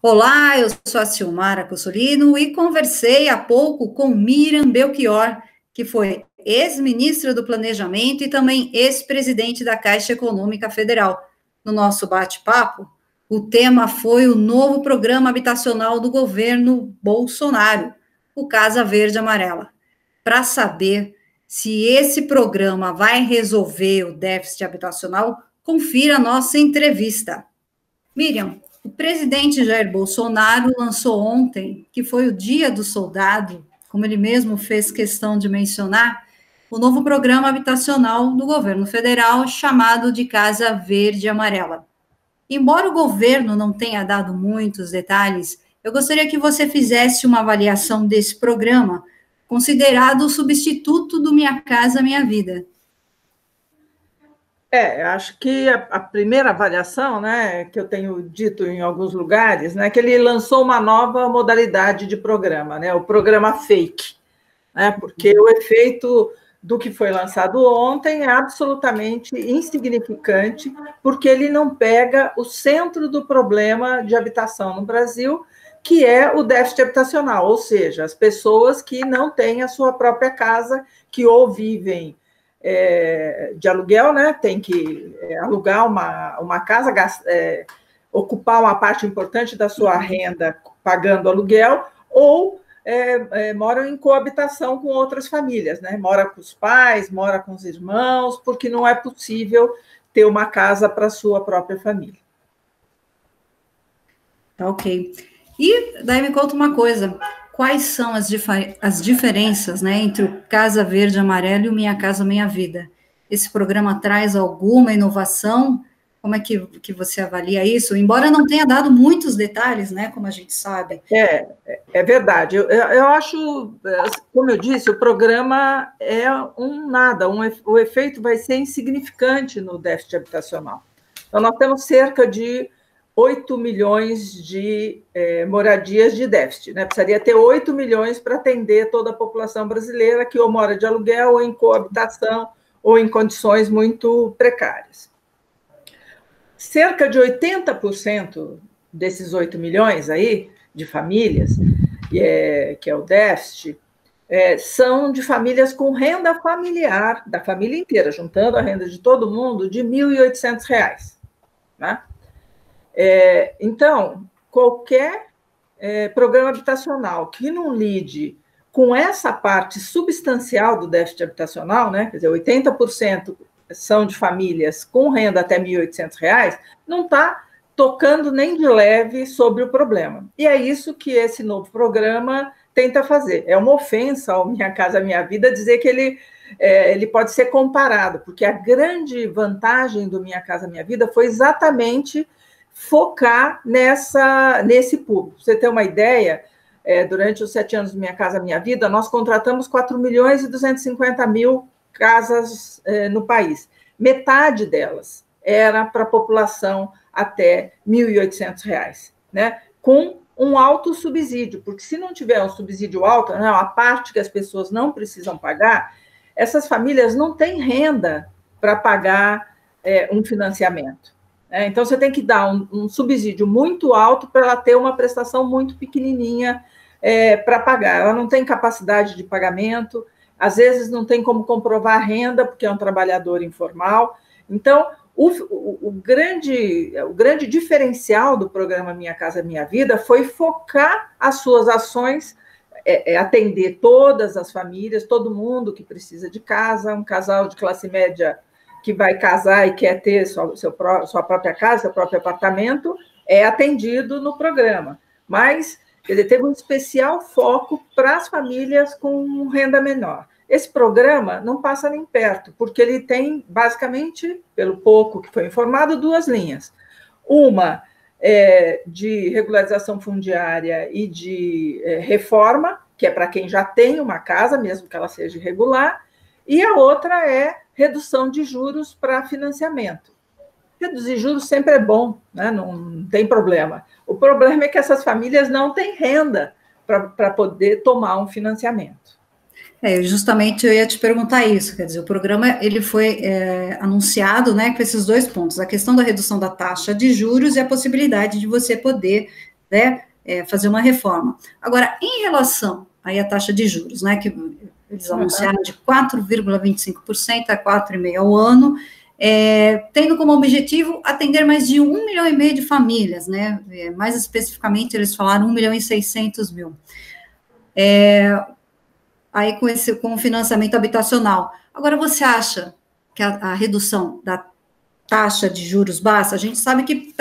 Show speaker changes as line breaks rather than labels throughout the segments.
Olá, eu sou a Silmara Cossolino e conversei há pouco com Miriam Belchior, que foi ex-ministra do Planejamento e também ex-presidente da Caixa Econômica Federal. No nosso bate-papo, o tema foi o novo programa habitacional do governo Bolsonaro, o Casa Verde Amarela. Para saber se esse programa vai resolver o déficit habitacional, confira a nossa entrevista. Miriam, o presidente Jair Bolsonaro lançou ontem, que foi o Dia do Soldado, como ele mesmo fez questão de mencionar, o novo programa habitacional do governo federal chamado de Casa Verde Amarela. Embora o governo não tenha dado muitos detalhes, eu gostaria que você fizesse uma avaliação desse programa, considerado o substituto do Minha Casa Minha Vida.
Acho que a primeira avaliação, né, que eu tenho dito em alguns lugares, né, que ele lançou uma nova modalidade de programa, né, o programa fake, né, porque o efeito do que foi lançado ontem é absolutamente insignificante, porque ele não pega o centro do problema de habitação no Brasil, que é o déficit habitacional, ou seja, as pessoas que não têm a sua própria casa, que ou vivem de aluguel, né? Tem que alugar uma casa, ocupar uma parte importante da sua renda pagando aluguel, ou moram em coabitação com outras famílias, né? Mora com os pais, mora com os irmãos, porque não é possível ter uma casa para a sua própria família.
Tá, ok. E daí me conta uma coisa, quais são as diferenças, né, entre o Casa Verde Amarelo e o Minha Casa Minha Vida? Esse programa traz alguma inovação? Como é que você avalia isso? Embora não tenha dado muitos detalhes, né, como a gente sabe.
É verdade. Eu acho, como eu disse, o programa é um nada, o efeito vai ser insignificante no déficit habitacional. Então, nós temos cerca de 8 milhões de moradias de déficit, né? Precisaria ter 8 milhões para atender toda a população brasileira que ou mora de aluguel, ou em coabitação, ou em condições muito precárias. Cerca de 80% desses 8 milhões aí, de famílias, que é o déficit, são de famílias com renda familiar, da família inteira, juntando a renda de todo mundo, de R$ 1.800, né? Então, qualquer programa habitacional que não lide com essa parte substancial do déficit habitacional, né, quer dizer, 80% são de famílias com renda até R$ 1.800, não está tocando nem de leve sobre o problema. E é isso que esse novo programa tenta fazer. É uma ofensa ao Minha Casa Minha Vida dizer que ele pode ser comparado, porque a grande vantagem do Minha Casa Minha Vida foi exatamente focar nesse público. Pra você ter uma ideia, durante os 7 anos do Minha Casa Minha Vida, nós contratamos 4.250.000 casas no país. Metade delas era para a população até R$ 1.800, né? Com um alto subsídio, porque se não tiver um subsídio alto, né, a parte que as pessoas não precisam pagar, essas famílias não têm renda para pagar um financiamento. Então, você tem que dar um subsídio muito alto para ela ter uma prestação muito pequenininha para pagar. Ela não tem capacidade de pagamento, às vezes não tem como comprovar a renda, porque é um trabalhador informal. Então, o grande diferencial do programa Minha Casa Minha Vida foi focar as suas ações, atender todas as famílias, todo mundo que precisa de casa, um casal de classe média que vai casar e quer ter sua própria casa, seu próprio apartamento, é atendido no programa. Mas ele teve um especial foco para as famílias com renda menor. Esse programa não passa nem perto, porque ele tem, basicamente, pelo pouco que foi informado, 2 linhas. Uma de regularização fundiária e de reforma, que é para quem já tem uma casa, mesmo que ela seja irregular, e a outra é redução de juros para financiamento. Reduzir juros sempre é bom, né? Não tem problema. O problema é que essas famílias não têm renda para poder tomar um financiamento.
Justamente eu ia te perguntar isso, quer dizer, o programa ele foi anunciado, né, com esses 2 pontos, a questão da redução da taxa de juros e a possibilidade de você poder né, fazer uma reforma. Agora, em relação aí à taxa de juros, né, que eles anunciaram de 4,25% a 4,5% ao ano, tendo como objetivo atender mais de 1,5 milhão de famílias, né, mais especificamente eles falaram 1,6 milhão. Aí com o financiamento habitacional. Agora, você acha que a redução da taxa de juros baixa, a gente sabe que,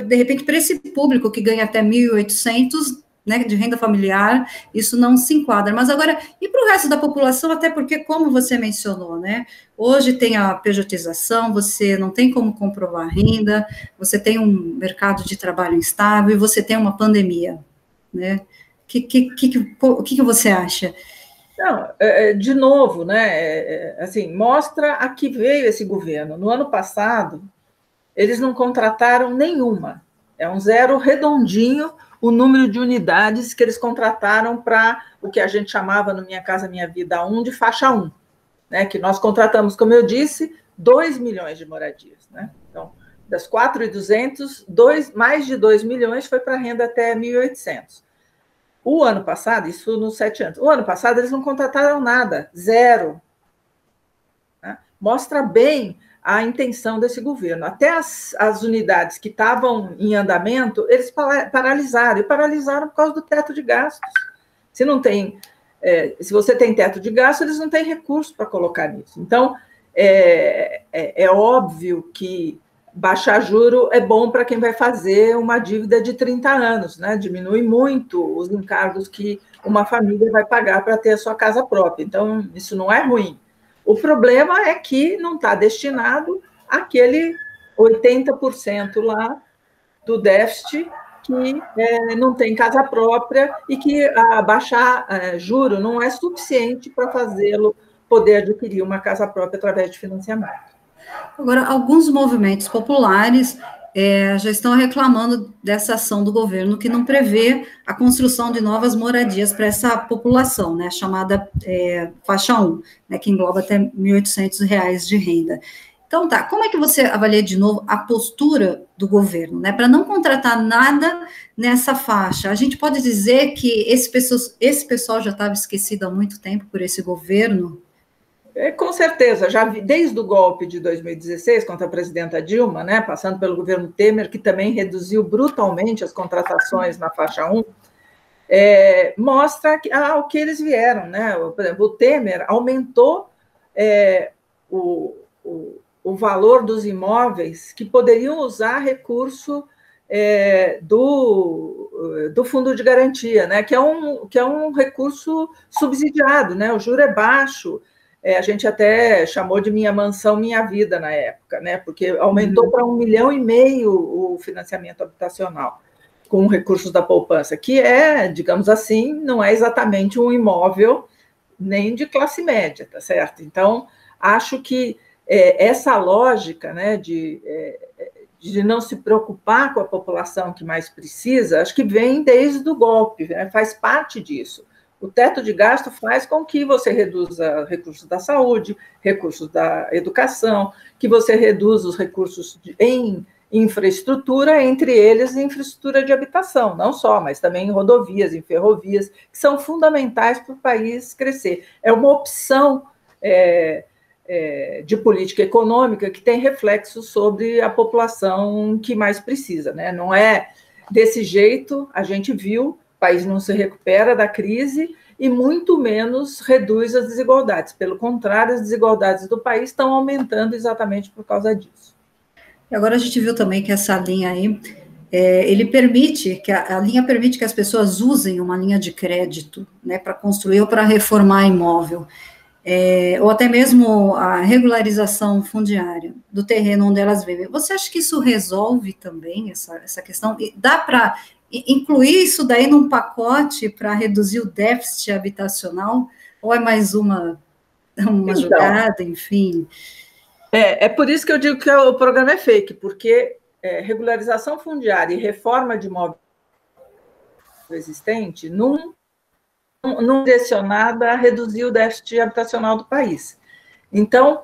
de repente, para esse público que ganha até 1.800, né, de renda familiar, isso não se enquadra. Mas agora, e para o resto da população, até porque, como você mencionou, né, hoje tem a pejotização, você não tem como comprovar renda, você tem um mercado de trabalho instável e você tem uma pandemia, né? O que você acha?
Não, de novo, né, assim, mostra a que veio esse governo. No ano passado, eles não contrataram nenhuma. É um zero redondinho o número de unidades que eles contrataram para o que a gente chamava no Minha Casa Minha Vida 1 de faixa 1, né, que nós contratamos, como eu disse, 2 milhões de moradias. Né? Então, das 4.200, mais de 2 milhões foi para renda até 1.800. O ano passado, isso nos 7 anos, o ano passado eles não contrataram nada, zero. Né? Mostra bem a intenção desse governo. Até as unidades que estavam em andamento, eles paralisaram, e paralisaram por causa do teto de gastos. Se você tem teto de gastos, eles não têm recurso para colocar nisso. Então, é óbvio que baixar juro é bom para quem vai fazer uma dívida de 30 anos, né? Diminui muito os encargos que uma família vai pagar para ter a sua casa própria. Então, isso não é ruim. O problema é que não está destinado àquele 80% lá do déficit que não tem casa própria e que baixar juro não é suficiente para fazê-lo poder adquirir uma casa própria através de financiamento.
Agora, alguns movimentos populares já estão reclamando dessa ação do governo que não prevê a construção de novas moradias para essa população, né, chamada faixa 1, né, que engloba até R$ 1.800 de renda. Então, tá, como é que você avalia de novo a postura do governo, né, para não contratar nada nessa faixa? A gente pode dizer que esse pessoal já estava esquecido há muito tempo por esse governo?
Com certeza, já vi, desde o golpe de 2016 contra a presidenta Dilma, né, passando pelo governo Temer, que também reduziu brutalmente as contratações na faixa 1, mostra o que eles vieram. Né? Por exemplo, o Temer aumentou o valor dos imóveis que poderiam usar recurso do Fundo de Garantia, né, que é um recurso subsidiado, né, o juro é baixo. A gente até chamou de Minha Mansão Minha Vida na época, né? Porque aumentou para 1,5 milhão o financiamento habitacional com recursos da poupança, que digamos assim, não é exatamente um imóvel nem de classe média, tá certo? Então, acho que essa lógica, né, de não se preocupar com a população que mais precisa, acho que vem desde o golpe, né? Faz parte disso. O teto de gasto faz com que você reduza recursos da saúde, recursos da educação, que você reduza os recursos em infraestrutura, entre eles infraestrutura de habitação, não só, mas também em rodovias, em ferrovias, que são fundamentais para o país crescer. É uma opção de política econômica que tem reflexo sobre a população que mais precisa. Né? Não é desse jeito, a gente viu, o país não se recupera da crise e muito menos reduz as desigualdades. Pelo contrário, as desigualdades do país estão aumentando exatamente por causa disso.
E agora a gente viu também que essa linha aí, ele permite, a linha permite que as pessoas usem uma linha de crédito, né, para construir ou para reformar imóvel, ou até mesmo a regularização fundiária do terreno onde elas vivem. Você acha que isso resolve também essa questão? E dá para incluir isso daí num pacote para reduzir o déficit habitacional? Ou é mais uma jogada, enfim?
É por isso que eu digo que o programa é fake, porque regularização fundiária e reforma de imóvel existente não direcionada a reduzir o déficit habitacional do país. Então,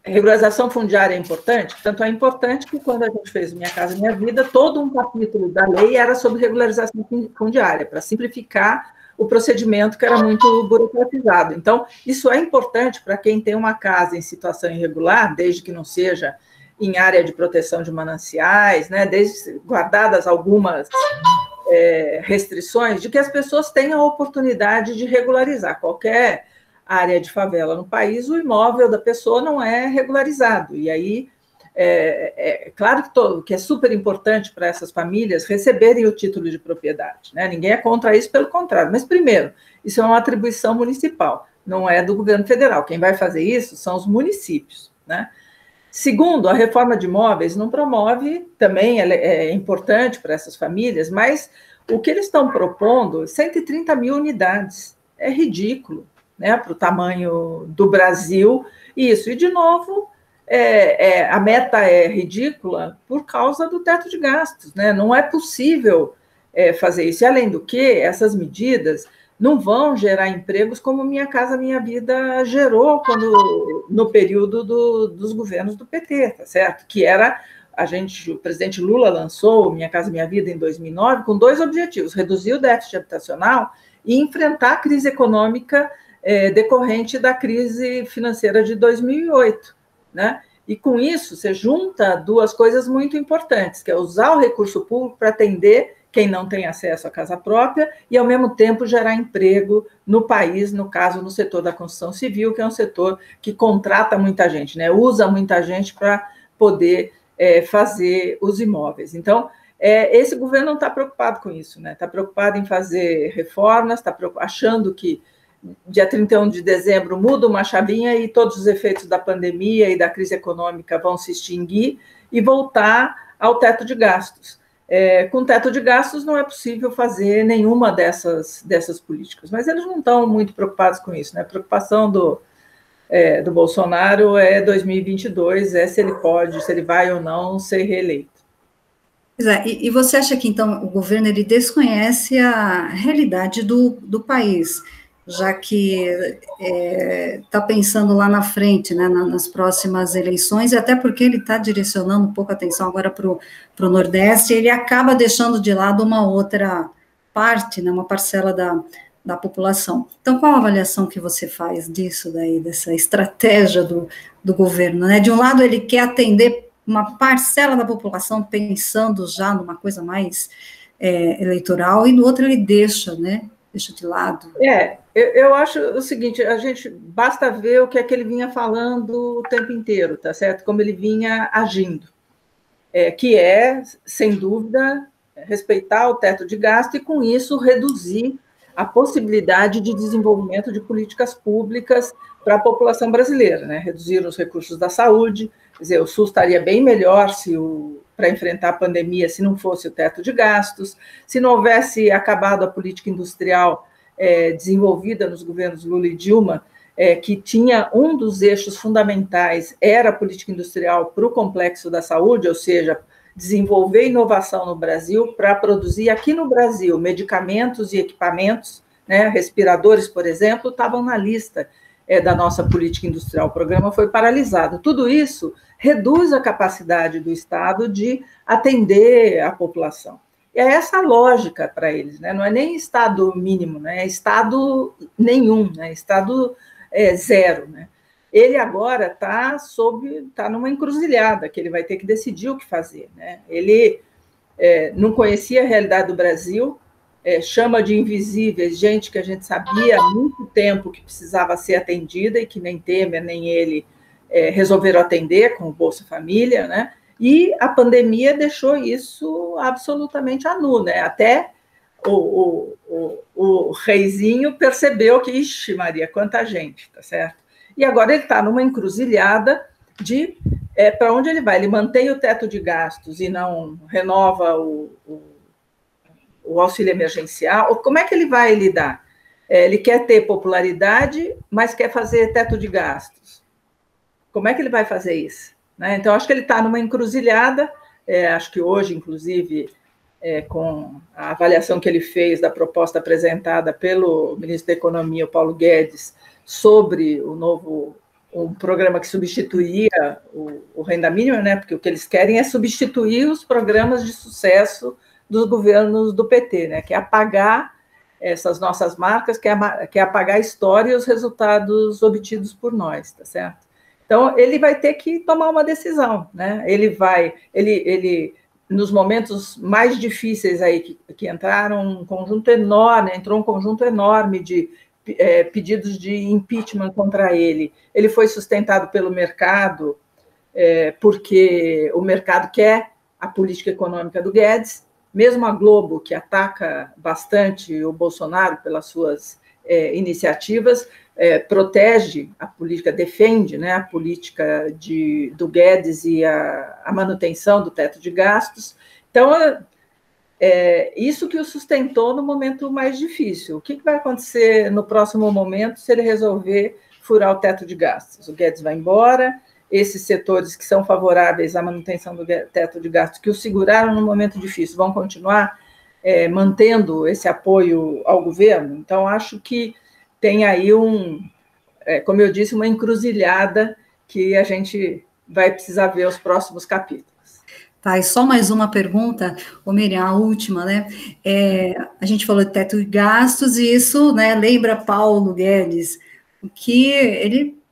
Regularização fundiária é importante, tanto é importante que quando a gente fez Minha Casa Minha Vida, todo um capítulo da lei era sobre regularização fundiária, para simplificar o procedimento que era muito burocratizado. Então, isso é importante para quem tem uma casa em situação irregular, desde que não seja em área de proteção de mananciais, né, desde guardadas algumas restrições, de que as pessoas tenham a oportunidade de regularizar qualquer área de favela no país, o imóvel da pessoa não é regularizado. E aí, claro que é super importante para essas famílias receberem o título de propriedade, né? Ninguém é contra isso, pelo contrário. Mas, primeiro, isso é uma atribuição municipal, não é do governo federal. Quem vai fazer isso são os municípios, né? Segundo, a reforma de imóveis não promove, também é importante para essas famílias, mas o que eles estão propondo, 130 mil unidades, é ridículo, né, para o tamanho do Brasil, isso. E, de novo, a meta é ridícula por causa do teto de gastos, né? Não é possível fazer isso. E, além do que, essas medidas não vão gerar empregos como Minha Casa Minha Vida gerou no período dos governos do PT, tá certo? Que era, o presidente Lula lançou Minha Casa Minha Vida em 2009 com 2 objetivos: reduzir o déficit habitacional e enfrentar a crise econômica decorrente da crise financeira de 2008, né? E, com isso, você junta 2 coisas muito importantes, que é usar o recurso público para atender quem não tem acesso à casa própria e, ao mesmo tempo, gerar emprego no país, no caso, no setor da construção civil, que é um setor que contrata muita gente, né? Usa muita gente para poder fazer os imóveis. Então, esse governo não está preocupado com isso, né? Está preocupado em fazer reformas, está achando que dia 31 de dezembro muda uma chavinha e todos os efeitos da pandemia e da crise econômica vão se extinguir e voltar ao teto de gastos. Com teto de gastos não é possível fazer nenhuma dessas políticas, mas eles não estão muito preocupados com isso, né? A preocupação do Bolsonaro é 2022, se ele vai ou não ser reeleito.
E você acha que, então, o governo ele desconhece a realidade do país, já que está pensando lá na frente, né, nas próximas eleições, e até porque ele está direcionando um pouco a atenção agora para o Nordeste, ele acaba deixando de lado uma outra parte, né, uma parcela da população. Então, qual a avaliação que você faz disso daí, dessa estratégia do governo, né? De um lado, ele quer atender uma parcela da população pensando já numa coisa mais eleitoral, e do outro ele deixa de lado.
Eu acho o seguinte, basta ver o que é que ele vinha falando o tempo inteiro, tá certo? Como ele vinha agindo, que sem dúvida, respeitar o teto de gasto e, com isso, reduzir a possibilidade de desenvolvimento de políticas públicas para a população brasileira, né? Reduzir os recursos da saúde, quer dizer, o SUS estaria bem melhor para enfrentar a pandemia se não fosse o teto de gastos, se não houvesse acabado a política industrial desenvolvida nos governos Lula e Dilma, que tinha um dos eixos fundamentais, era a política industrial para o complexo da saúde, ou seja, desenvolver inovação no Brasil para produzir aqui no Brasil medicamentos e equipamentos, né, respiradores, por exemplo, estavam na lista da nossa política industrial. O programa foi paralisado. Tudo isso reduz a capacidade do Estado de atender a população. E é essa a lógica para eles, né? Não é nem Estado mínimo, né? É Estado nenhum, né? Estado zero, né? Ele agora está numa encruzilhada, que ele vai ter que decidir o que fazer, né? Ele não conhecia a realidade do Brasil, chama de invisíveis gente que a gente sabia há muito tempo que precisava ser atendida e que nem Temer, nem ele resolveram atender com o Bolsa Família, né? E a pandemia deixou isso absolutamente a nu, né? Até o reizinho percebeu que, ixi, Maria, quanta gente, tá certo? E agora ele está numa encruzilhada de para onde ele vai. Ele mantém o teto de gastos e não renova o auxílio emergencial. Como é que ele vai lidar? Ele quer ter popularidade, mas quer fazer teto de gastos. Como é que ele vai fazer isso? Né? Então, acho que ele está numa encruzilhada. Acho que hoje, inclusive, com a avaliação que ele fez da proposta apresentada pelo ministro da Economia, o Paulo Guedes, sobre o novo um programa que substituía o renda mínima, né? Porque o que eles querem é substituir os programas de sucesso dos governos do PT, né? Que é apagar essas nossas marcas, que é apagar a história e os resultados obtidos por nós, tá certo? Então, ele vai ter que tomar uma decisão, né? Ele nos momentos mais difíceis aí que entrou um conjunto enorme de pedidos de impeachment contra ele. Ele foi sustentado pelo mercado, porque o mercado quer a política econômica do Guedes. Mesmo a Globo, que ataca bastante o Bolsonaro pelas suas iniciativas, protege a política, defende, né, a política do Guedes e a manutenção do teto de gastos. Então, isso que o sustentou no momento mais difícil. O que vai acontecer no próximo momento se ele resolver furar o teto de gastos? O Guedes vai embora, esses setores que são favoráveis à manutenção do teto de gastos, que o seguraram no momento difícil, vão continuar mantendo esse apoio ao governo? Então, acho que tem aí como eu disse, uma encruzilhada que a gente vai precisar ver os próximos capítulos.
Tá, e só mais uma pergunta, Miriam, a última, né? A gente falou de teto de gastos, e isso, né, lembra Paulo Guedes, que ele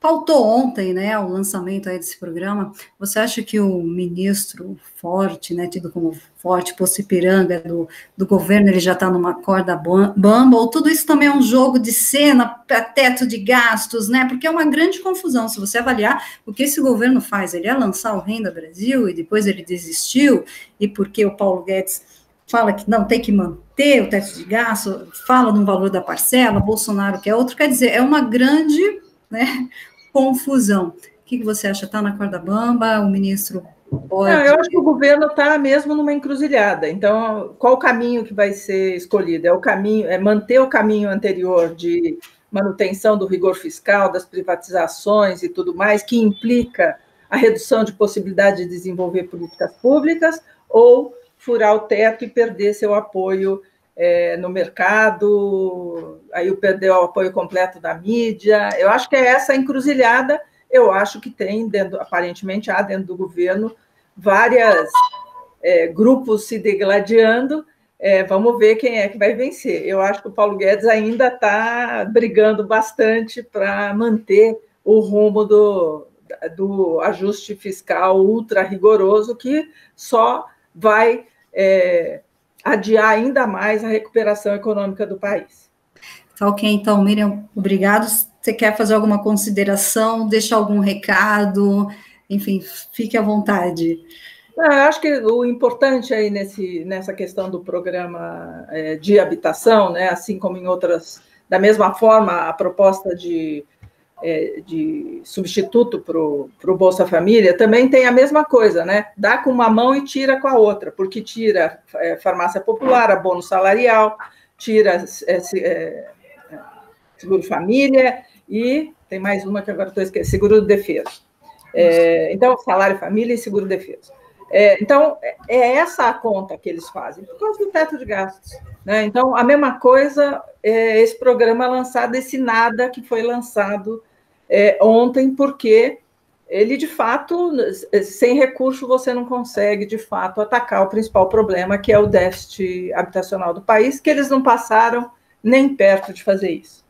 pautou ontem, né, o lançamento aí desse programa. Você acha que o ministro forte, né, tido como forte, Pocipiranga do governo, ele já está numa corda bamba, ou tudo isso também é um jogo de cena para teto de gastos, né, porque é uma grande confusão, se você avaliar o que esse governo faz, ele ia lançar o Renda Brasil, e depois ele desistiu, e porque o Paulo Guedes fala que não, tem que manter o teto de gasto, fala no valor da parcela, Bolsonaro quer outro, quer dizer, é uma grande, né, confusão. O que você acha? Está na corda bamba? O ministro pode...
Não, eu acho que o governo está mesmo numa encruzilhada. Então, qual o caminho que vai ser escolhido? É manter o caminho anterior de manutenção do rigor fiscal, das privatizações e tudo mais, que implica a redução de possibilidade de desenvolver políticas públicas, ou furar o teto e perder seu apoio no mercado, aí perdeu o apoio completo da mídia. Eu acho que é essa encruzilhada. Eu acho que tem, aparentemente, há dentro do governo vários grupos se degladiando. Vamos ver quem é que vai vencer. Eu acho que o Paulo Guedes ainda está brigando bastante para manter o rumo do ajuste fiscal ultra rigoroso, que só vai adiar ainda mais a recuperação econômica do país.
Tá ok, então, Miriam, obrigado. Você quer fazer alguma consideração, deixar algum recado? Enfim, fique à vontade.
Eu acho que o importante aí nessa questão do programa de habitação, né, assim como em outras, da mesma forma, a proposta de substituto para o Bolsa Família também tem a mesma coisa, né? Dá com uma mão e tira com a outra, porque tira farmácia popular, abono salarial, tira seguro-família e tem mais uma que agora estou esquecendo, seguro-defesa. Então, salário-família e seguro-defesa. Então, é essa a conta que eles fazem, por causa do teto de gastos, né? Então, a mesma coisa, esse programa lançado, esse nada que foi lançado ontem, porque ele, de fato, sem recurso, você não consegue, de fato, atacar o principal problema, que é o déficit habitacional do país, que eles não passaram nem perto de fazer isso.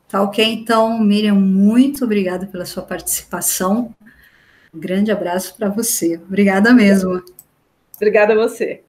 Tá ok, então, Miriam, muito obrigada pela sua participação. Um grande abraço para você. Obrigada mesmo.
Obrigada a você.